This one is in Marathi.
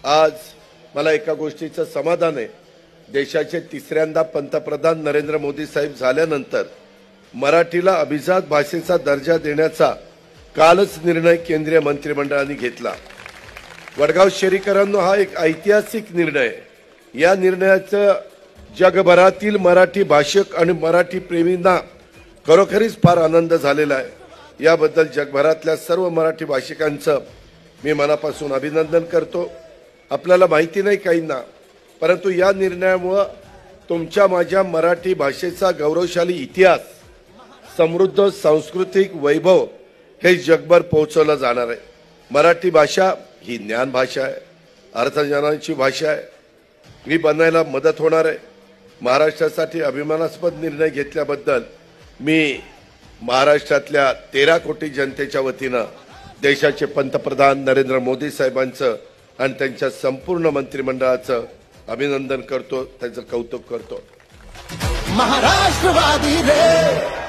आज मला एका गोष्टीचं समाधान आहे, देशाचे तिसऱ्यांदा पंतप्रधान नरेंद्र मोदी साहेब झाल्यानंतर मराठीला अभिजात भाषेचा दर्जा देण्याचा कालच निर्णय केंद्रीय मंत्रिमंडळाने घेतला। वडगाव शहरीकरांनो, हा एक ऐतिहासिक निर्णय। या निर्णयाचा जगभरातील मराठी भाषक आणि मराठी प्रेमींना खरोखरीच फार आनंद झालेला आहे। याबद्दल जगभरातल्या सर्व मराठी भाषिकांचं मी मनापासून अभिनंदन करतो। आपल्याला माहिती नाही काहींना, परंतु या निर्णयामुळे तुमच्या माझ्या मराठी भाषेचा गौरवशाली इतिहास, समृद्ध सांस्कृतिक वैभव हे जगभर पोहोचवलं जाणार आहे। मराठी भाषा ही ज्ञान भाषा आहे, अर्थज्ञानाची भाषा आहे। ही बनायला मदत होणार आहे। महाराष्ट्रासाठी अभिमानास्पद निर्णय घेतल्याबद्दल मी महाराष्ट्रातल्या 13 कोटी जनतेच्या वतीनं देशाचे पंतप्रधान नरेंद्र मोदी साहेबांचं आणि त्यांच्या संपूर्ण मंत्रिमंडळाचं अभिनंदन करतो, त्यांचं कौतुक करतो। महाराष्ट्रवादी रे।